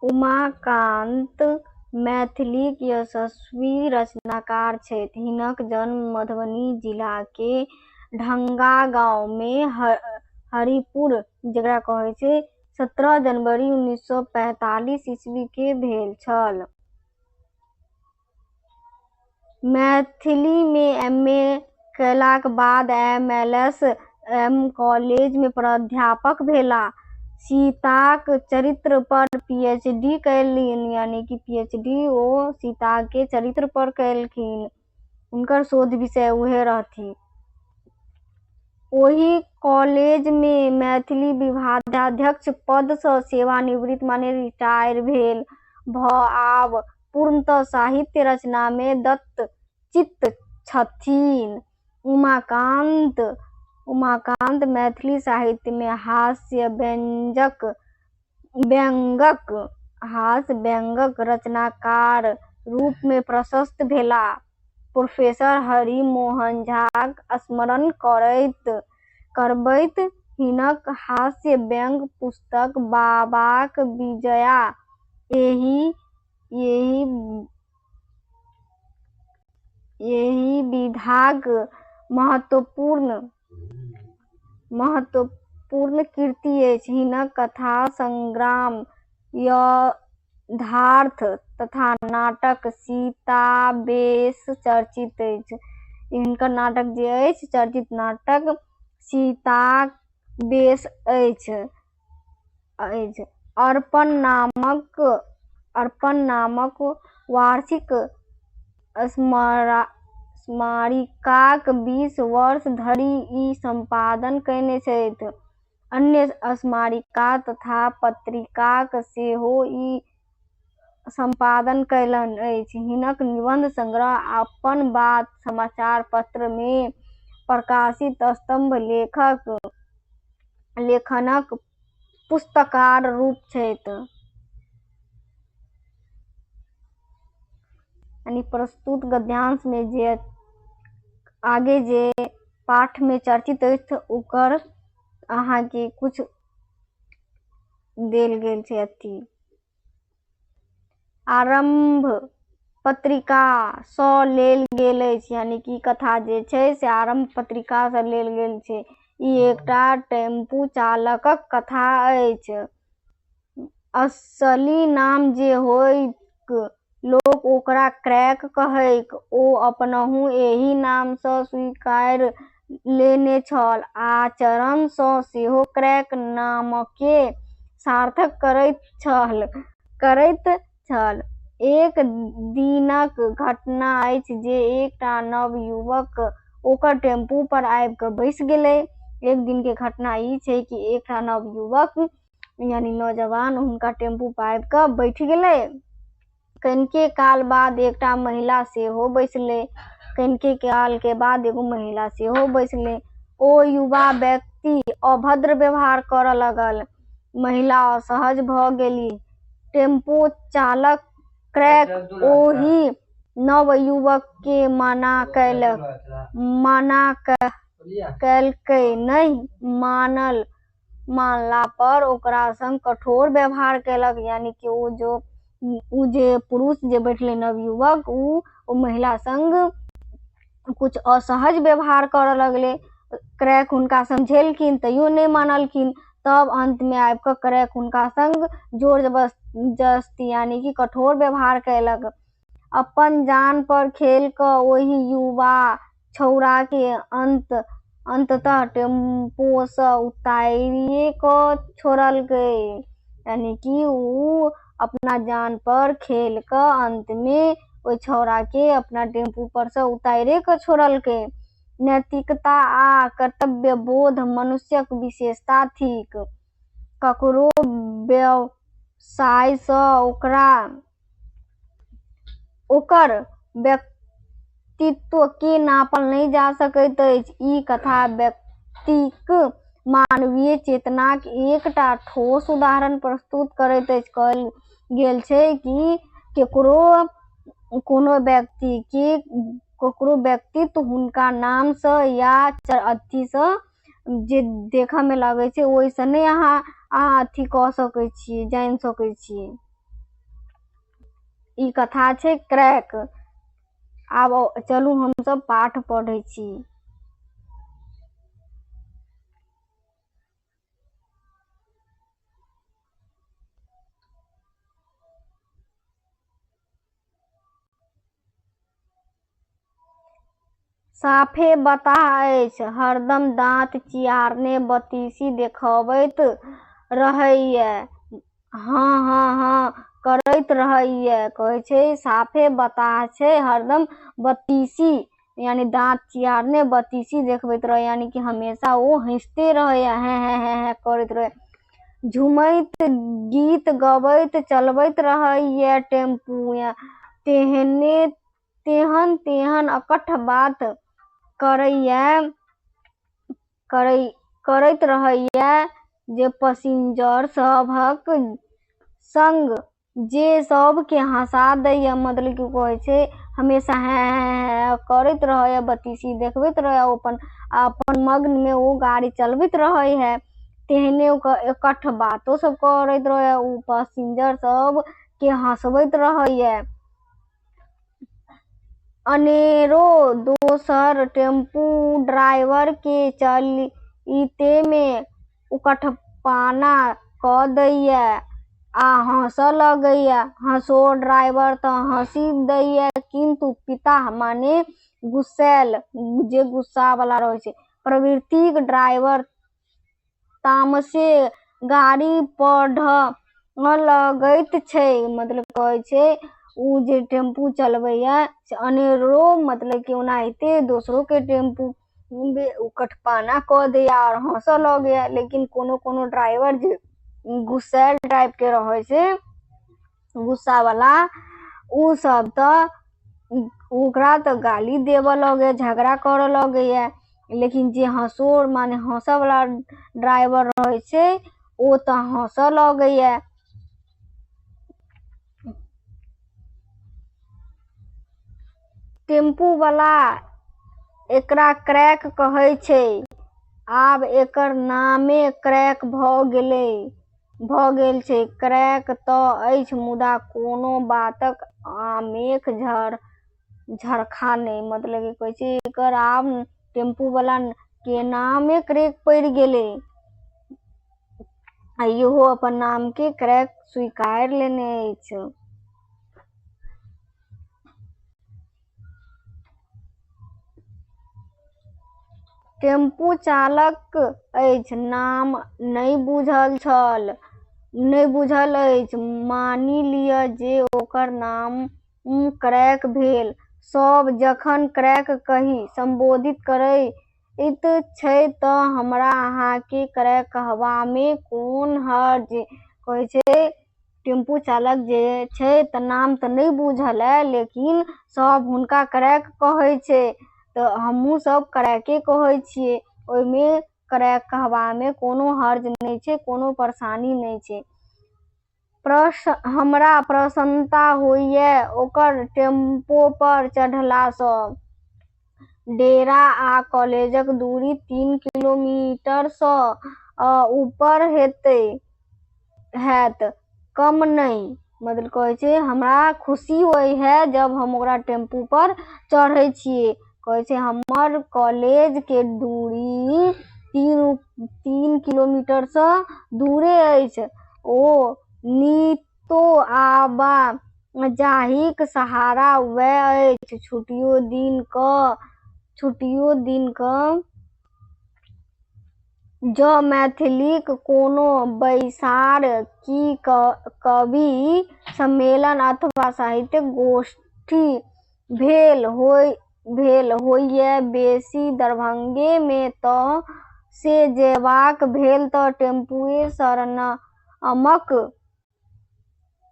उमाकांत मैथिलीक यशस्वी रचनाकार छथि। हिनक जन्म मधुबनी जिला के ढंगा गाँव में हरिपुर जेकरा कहै छै 17 जनवरी 1945 ईस्वी के भेल छल। मैथिली में एम.ए. कयलाक बाद एम.एल.एस. कॉलेज में प्राध्यापक भेलाह। सीताक चरित्र पर पीएचडी कयलनि पीएचडी ओ सीता के चरित्र पर कयलखिन। उनकर शोध विषय उहे रहथि। ओही कॉलेज में मैथिली विभागाध्यक्ष पद सँ सेवानिवृत्त रिटायर भेल आब पूर्णतः साहित्य रचना में दत्तचित्त छथिन। उमाकांत मैथिली साहित्य में हास्य व्यंग्यक रचनाकार रूप में प्रशस्त भेलाह। प्रोफेसर हरि मोहन झाक स्मरण करबैत हिनक हास्य व्यंग्य पुस्तक बाबाक विजया एहि विधाक महत्वपूर्ण कृति अछि। हिनक कथा संग्राम यथार्थ तथा नाटक सीताबेस चर्चित अछि। हिनकर नाटक जे अछि चर्चित नाटक सीताबेस अछि। अर्पण नामक वार्षिक स्मारिकाक 20 वर्ष धरि ई संपादन कयने छथि। अन्य स्मारिका तथा पत्रिकाक सेहो ई संपादन कयलनि अछि। हिनक निबंध संग्रह अपन बात समाचार पत्र में प्रकाशित स्तंभ लेखनक पुस्तकार रूप छथि। प्रस्तुत गद्यांश में जे आगे जे पाठ में चर्चित अछि ओकर अहाँ के कुछ देल गेल छै अथी। आरंभ पत्रिका सँ लेल गेल अछि कि कथा जे छै से आरंभ पत्रिका सँ लेल गेल छै। ई एकटा टेम्पू चालकक कथा अछि। असली नाम जे होइक लोक ओकरा क्रैक कहैक, ओ अपनहु एहि नाम सँ स्वीकार लेने छल। आचरण सँ सेहो क्रैक नामकेँ सार्थक करैत छल। एक दिनक घटना अछि जे एकटा नवयुवक ओकर टेम्पू पर आबि कऽ बैसि गेलै। एक दिन के घटना ई छै कि एकटा नवयुवक नौजवान हुनका टेम्पू पर आबि कऽ बैठ गेलै। कनिके काल बाद एकटा महिला सेहो बैसलै। कनिके काल के बाद एगो महिला सेहो बैसलै। ओ युवा व्यक्ति अभद्र व्यवहार करऽ लगल। महिला असहज भऽ गेलीह। टेम्पू चालक क्रैक ओहि नवयुवक के मना कयलकै। नहि मानला पर ओकरा संग कठोर व्यवहार कयलक। कि उ जे पुरुष जे बैठले नवयुवक उ महिला संग कुछ असहज व्यवहार करऽ लगले। क्रैक हुनका समझेलखिन तैयो नहीं मानलखिन। तब अंत में आबि कऽ क्रैक हुनका संग जोर जबरदस्ती कि कठोर व्यवहार कयलक। अपन जान पर खेल कऽ ओहि युवा छौड़ा के अंततः टेम्पू सँ उतारिये कऽ छोड़लकै। कि उ अपना जान पर खेल कऽ अंत में ओइ छौड़ा के अपना टेम्पू पर सँ उतारिये कऽ छोड़लकै। नैतिकता आ कर्तव्यबोध मनुष्यक विशेषता थिक। ककरो व्यवसाय सँ ओकर व्यक्तित्व के नापल नहीं जा सकैत अछि। ई कथा व्यक्तिक मानवीय चेतनाक एकटा ठोस उदाहरण प्रस्तुत करैत अछि। कहल गेल छै कि कोनो व्यक्तित्व हुनका नाम सँ या अथी सँ जे देखऽ में लगे छै ओइसने अहाँ अथी कऽ सकै छियै, जानि सकै छियै। ई कथा छै क्रैक। आब चलू हम सब पाठ पढ़ै छी। साफे बताह अछि, हरदम दाँत चियारने बतीसी देखबैत रहैए। हाँ करैत रहैए। कहै छै साफे बताह छै, हरदम बतीसी यानी दाँत चियारने बतीसी देखबैत रहे, यानी कि हमेशा वो हंसते रहे, हैं करैत रहे। झूमैत गीत गबैत चलबैत रहैए टेम्पू, तेहन अकठ बात करैत रहैए जे पैसेंजर सभक संग जे सबके हंसा दैए। मतलब कि कहै छै हमेशा हैं करैत रहे, बतीसी देखबैत रहे, अपन मग्न में वो गाड़ी चलबैत रहे है। तेहने इकट्ठ बातो सब करैत रहे, उ पैसेंजर सब के हंसबैत रहे। अनेरो दोसर टेम्पू ड्राइवर के चलिते में उकटपाना क दैए आ हंसऽ लगैए। हंसोर ड्राइवर त हंसी दैए, किंतु पिता माने गुस्सैल जे गुस्सा वाला रहे छै प्रवृत्तिक ड्राइवर तामसे गाड़ी पढ़ऽ लगैत छै। मतलब कहै छै उ जे टेम्पू चलबैया अनेरो, मतलब कि ओनाहिते दोसरो के टेम्पू उकटपाना क दैया और हंसऽ लगैया। लेकिन कोनो ड्राइवर जे गुस्सैल टाइप के रहे छै, गुस्सा वाला, उ सब त ओकरा त गाली देबऽ लगे, झगड़ा करऽ लगे। लेकिन जे हंसोर माने हंसऽ वाला ड्राइवर रहे छै ओ त हंसऽ लगे। टेम्पू वाला एकरा क्रैक कहै छै। आब एकर नामे क्रैक भ गेल छै। क्रैक त अछि, मुदा कोनो बातक आमेख झरखा नहि। मतलब कि कहै छै एकर आब टेम्पू वाला के नामे क्रैक पड़ि गेलै आ इहो अपन नाम के क्रैक स्वीकार लेने अछि। टेम्पू चालक अछि, नाम नहि बुझल अछि। मानि लिअ जे ओकर नाम क्रैक भेल। सब जखन क्रैक कहि संबोधित करैत छै त हमरा अहाँके क्रैक कहबामे कोन हर्ज। कहै छै टेम्पू चालक जे छै त नाम त नहीं बुझल है, लेकिन सब हुनका क्रैक कहै छै त हमहू सब क्रैके कहै छियै। ओइमे क्रैक कहबामे कोनो हर्ज नहीं छै, कोनो परेशानी नहीं छै। हमरा प्रसन्नता होइए ओकर टेम्पो पर चढ़लासँ। डेरा आ कॉलेजक दूरी 3 किलोमीटरसँ ऊपर हैत, कम नहीं। मतलब कहै छै हमरा खुशी होय है जब हम ओकरा टेम्पू पर चढ़ै छियै। कहै छै हमर कॉलेज के दूरी 3 किलोमीटरसँ दूरे अछि। ओ नितो आवाजाहीक सहारा वैह अछि। छुट्टियो दिनक ज मैथिलीक कोनो बैसार कि कवि सम्मेलन अथवा साहित्यिक गोष्ठी भेल होइए बेसी दरभंगे में त से जेबाक भेल त टेम्पुए शरणमक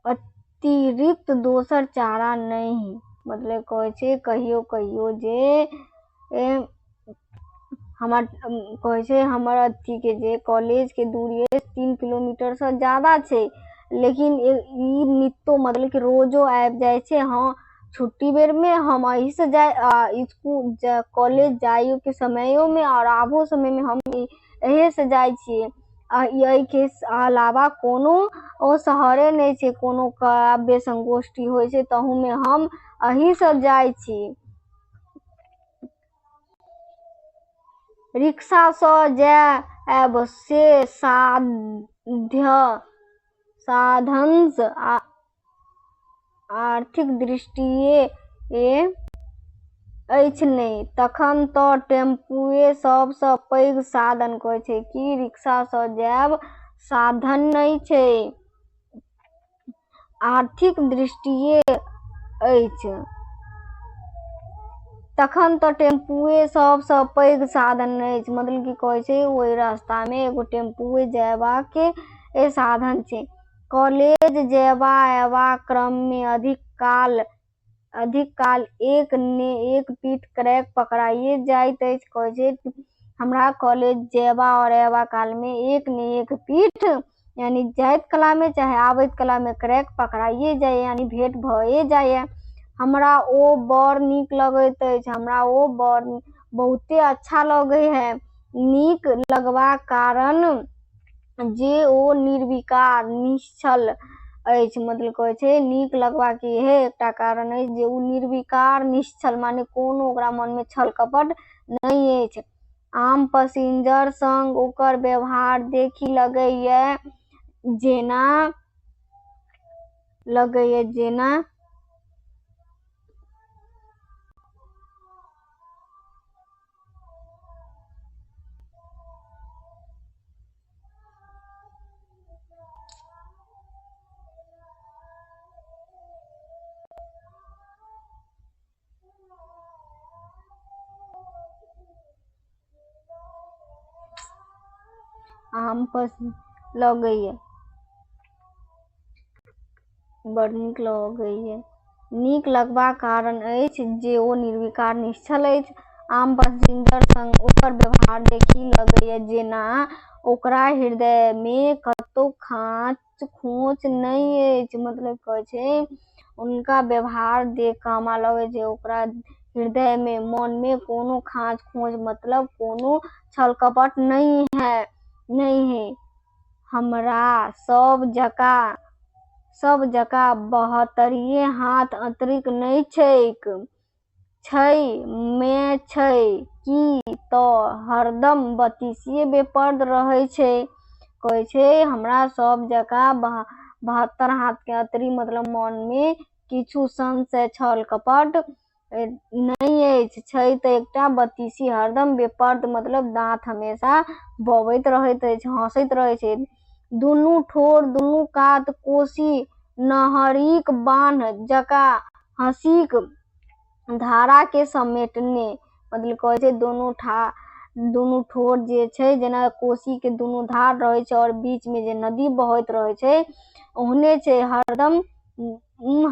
अतिरिक्त दोसर चारा नहि। मतलब कहै छै कहियो जे हमर अथी के जे कॉलेज के दूरी 3 किलोमीटर से ज्यादा छै, लेकिन ई नितो मतलब कि रोजो आबि जाय छै। हाँ छुट्टी बेर में हम एही से स्कूल कॉलेज जाइयो के समयो में और आबो समय में हम एहे से जाइ छियै। एहि के अलावा कोनो शहरे नहीं छै, कोनो काव्य संगोष्ठी होइ छै तहू में हम एही से जाइ छी। रिक्शा सँ जायब से साधंश आर्थिक दृष्टिए अछि नहि, तखन तऽ टेम्पुए सबसँ पैघ साधन कहै छै कि रिक्शा सँ जायब साधन नहीं छै, आर्थिक दृष्टिए अछि, तखन तऽ टेम्पुए सबसँ पैघ साधन अछि। मतलब की कहै छै ओहि रास्ता में एगो टेम्पुए जयबाके साधन छै। कॉलेज जयबा अयबा क्रम में अधिक काल एक ने एक पीठ क्रैक पकड़ाइए जाइत अछि। कहै छै हमरा कॉलेज जयबा और अयबा काल में एक ने एक पीठ यानी जाइत कला में चाहे आबैत कला में क्रैक पकड़ाइए जाइए, यानी भेंट भए जाइए। हमरा ओ बड़ नीक लगैत अछि, हमरा ओ बड़ बहुते अच्छा लगे है। नीक लगबाक कारण जे ओ निर्विकार निश्चल अछि। मतलब कहै छै नीक लगबाक इहे एकटा कारण अछि जे ओ निर्विकार निश्चल, माने कोनो ओकरा मन में छल कपट नहीं अछि। आम पैसेंजर संग ओकर व्यवहार देखि लगैए जेना लगैए, बड़ नीक लगैए। नीक लगबाक कारण अछि जे ओ निर्विकार निश्चल अछि। आम पैसेंजर संग ओकर व्यवहार देखि लगैए जेना ओकरा हृदय में कतौ खाँच खोंच नहीं अछि। मतलब कहै छै उनका व्यवहार देख कऽ हमरा लगे जे ओकरा हृदय में मन में कोनो खाँच खोंच मतलब कोनो छल कपट नहीं है। हमरा सब जकाँ बहत्तरिये हाथ अंतरिक नहीं छै कि तऽ हरदम बत्तीसिये बेपर्द रहै छै। कहै छै हमरा सब जकाँ 72 हाथ के अंतरी मतलब मन में किछु संशय छल कपट नहीं अछि, छै तऽ एकटा बत्तीसी हरदम बेपर्द मतलब दांत हमेशा बबैत रहैत अछि, हंसैत रहै छै। दुनू ठोर दुनू कात कोसी नहरीक बान्ह जकाँ हँसीक धारा के समेटने। मतलब कहै छै दुनू ठोर जे छै जेना कोसी के दुनू धार रहे छै और बीच में जे नदी बहैत रहे छै ओहने छै, हरदम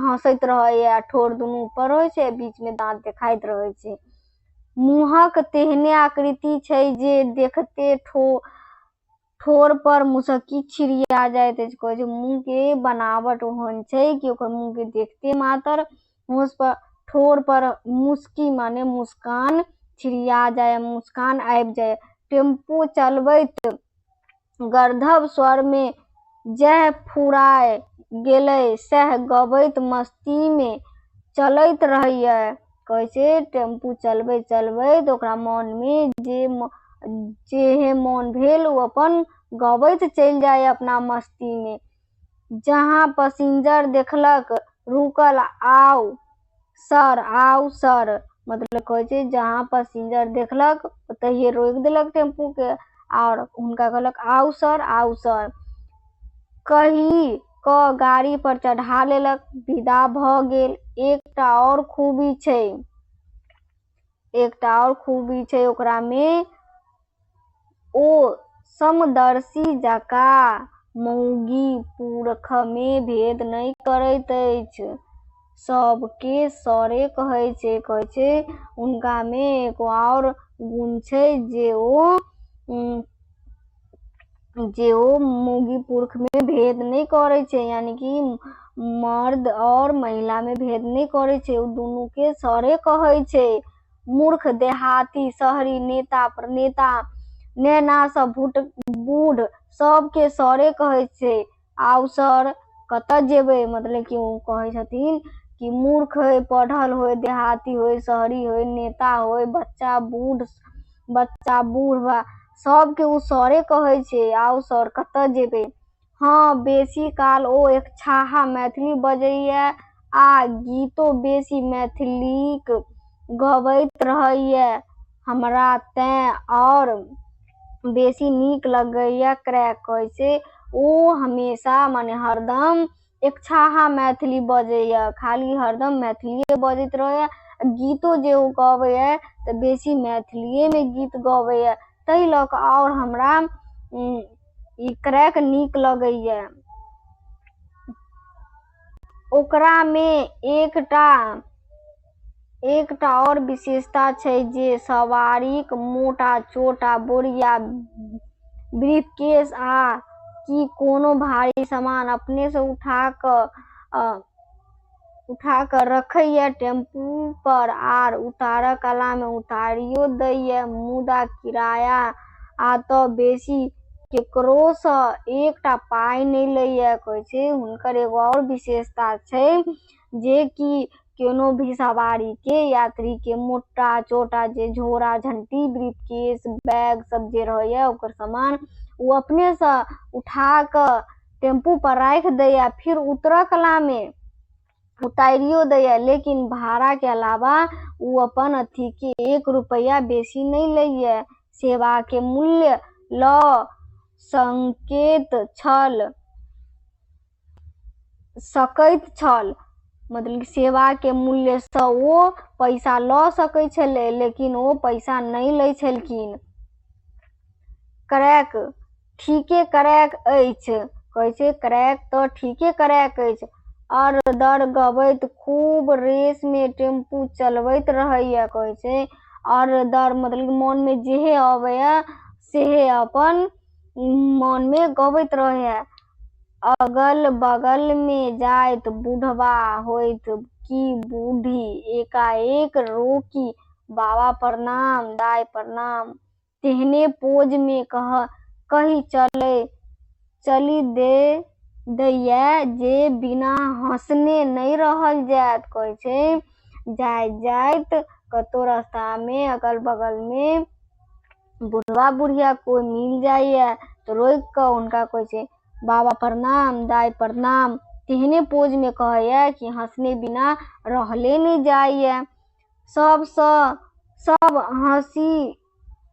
हंसैत रहैए। ठोर दुनू ऊपर रहै छै, बीच में दांत देखाइत रहै छै। मुँहक तेहने आकृति छै जे देखते ठोर पर मुसक्की छिड़िया जाइत अछि। कहै छै मुँह के बनावट ओहन छै कि ओकर मुँह के देखते मात्र ठोर पर मुस्की माने मुस्कान छिड़िया जाए, मुस्कान आबि जाए। टेम्पू चलबैत गर्दभ स्वर में जह फुराय गेलै सह गबैत मस्ती में चलैत रहैए। कहै छै टेम्पू चलबैत ओकरा मन में जेहे मोन भेल ओ अपन गबैत चलि जाए अपना मस्ती में। जहाँ पैसेंजर देखलक रुकल आउ सर मतलब कहै छै जहाँ पैसेंजर देखलक ओतहिए रोकि देलक टेम्पू के और हुनका कहलक आउ सर कहि कऽ गाड़ी पर चढ़ा लेलक, विदा भऽ गेल। एकटा और खूबी छै ओकरा में, ओ समदर्शी जकाँ मौगी पुरख में भेद नहीं करैत अछि, सबके सरे कहै छै। कहै छै उनका में एगो और गुण छै जे ओ मौगी पुरुष में भेद नहीं करे छै, यानी कि मर्द और महिला में भेद नहीं करे छै, ओ दुनू के सरे कहै छै। मूर्ख देहाती शहरी नेता नेना सँ बूढ़ सबके सरे कहै छै। आउ सर कतऽ जेबै, मतलब कि ओ कहै छथिन कि मूर्ख होय, पढ़ल होय, देहाती होय, शहरी होय, नेता होय, बच्चा बूढ़ सबके उ सरे कहै छै। आउ सर कतऽ जेबै। हाँ, बेसी काल ओ एकछाहा मैथिली बजैए आ गीतो बेसी मैथिलीक गबैत रहैए। हमरा तेँ और बेसी नीक लगैए। क्रैक कहै छै ओ हमेशा मने हरदम एकछाहा मैथिली बजैए, खाली हरदम मैथिलीए बजैत रहैए। गीतो जे ओ गबैए तऽ बेसी मैथिलीएमे गीत गबैए, ताहि लऽ कऽ आओर हमरा ई क्रैक नीक लगैए। ओकरामे एकटा और विशेषता छै जे सवारीक मोटा चोटा बोरिया ब्रीफकेस आ कि कोनो भारी सामान अपने से उठा कऽ रखैए टेम्पू पर आर उतारऽ कालमे उतारियो दैए, मुदा किराया आ तऽ बेसी केकरोसँ एकटा पाइ नहि लैए। कहै छै हुनकर एगो और विशेषता छै जे कि कोनो भी सवारीके यात्रीके मोटा चोटा जे झोरा झंटी ब्रीफकेस बैग सब जे रहैए ओकर सामान ओ अपनेसँ उठा कऽ टेम्पू पर राखि दैए, फिर उतरऽ कालमे उतारियो दैए, लेकिन भाड़ा के अलावा उ अपन अथी के 1 रुपैया बेसी नहीं लैए। सेवा के मूल्य लऽ सकैत छल, मतलब सेवा के मूल्य सँ ओ पैसा लऽ सकै छलै, लेकिन ओ पैसा नहीं लै छलखिन। क्रैक ठीके क्रैक अछि। कहै छै क्रैक तऽ ठीके क्रैक अछि। अर-दर गबैत खूब रेसमे टेम्पू चलबैत रहैए। कहै छै अर-दर मतलब मोनमे जेहे अबैए सेहे अपन मोनमे गबैत रहैए। अगल बगलमे जाइत बुढ़बा होइत कि बूढ़ी एकाएक रोकि बाबा प्रणाम, दाइ प्रणाम तेहने पोजमे कहि चलि दैए जे बिना हंसने नहीं रहल जाइत। कहै छै जाइत कतौ रास्तामे अगल बगलमे बुढ़वा बुढ़िया कोई मिल जाइए तो रोकि कऽ हुनका कहै छै बाबा प्रणाम, दाइ प्रणाम तेहने पोजमे कहैए कि हंसने बिना रहले नहीं जाइए। सब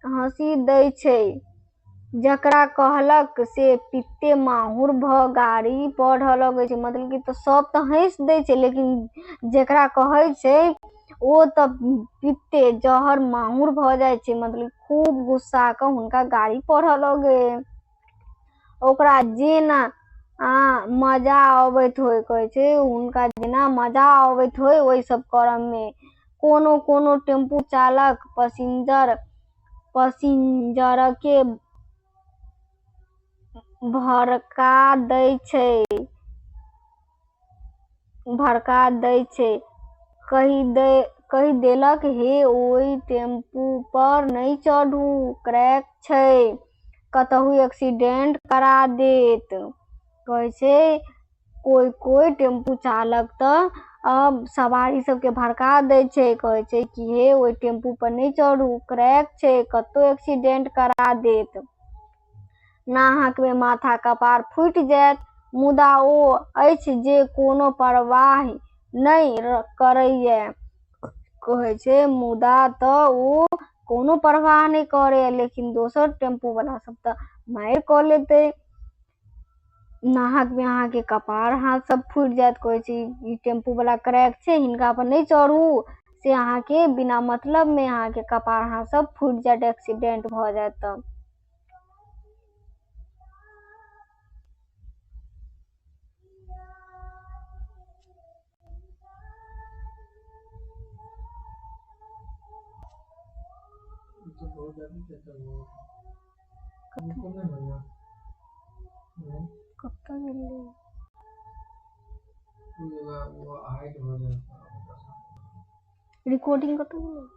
हंसी दै छै, जकरा कहलक से पित्ते माहुर भऽ गाड़ी पढ़ऽ लगै छै। मतलब कि तो सब तो हंसि दै छै, लेकिन जेकरा कहै छै ओ तऽ पित्ते जहर माहुर भऽ जाइ छै, मतलब खूब गुस्सा कऽ हुनका गाड़ी पढ़ऽ लगै। ओकरा जेना मजा अबैत होय, कहै छै हुनका जेना मजा अबैत होय ओहि सब करऽमे। कोनो टेम्पू चालक पैसेंजरके भड़का दै छै, कहि देलक हे ओइ टेम्पू पर नहीं चढ़ू, क्रैक छै, कतहु एक्सीडेंट करा देत। कहै छै कोई टेम्पू चालक तऽ अब सवारी सबके भड़का दै छै, कहै छै कि हे ओइ टेम्पू पर नहीं चढ़ू, क्रैक छै, कतहु एक्सीडेंट करा देत। नाहकमे माथा कपार फुटि जायत, मुदा ओ अछि जे कोनो परवाह नहीं करैए। कहै छै मुदा तऽ ओ कोनो परवाह नहीं करैए, लेकिन दोसर टेम्पू वाला सब तऽ मारि कऽ लेतै। नाहकमे अहाँके कपार हाथ सब फुटि जायत। कहै छै ई टेम्पू वाला क्रैक छै, हिनका पर नहीं चढ़ू, से अहाँके बिना मतलब में अहाँके कपार हाथ सब फुटि जायत, एक्सीडेंट भऽ जायत तब। रिकॉर्डिंग कतऽ गेलै?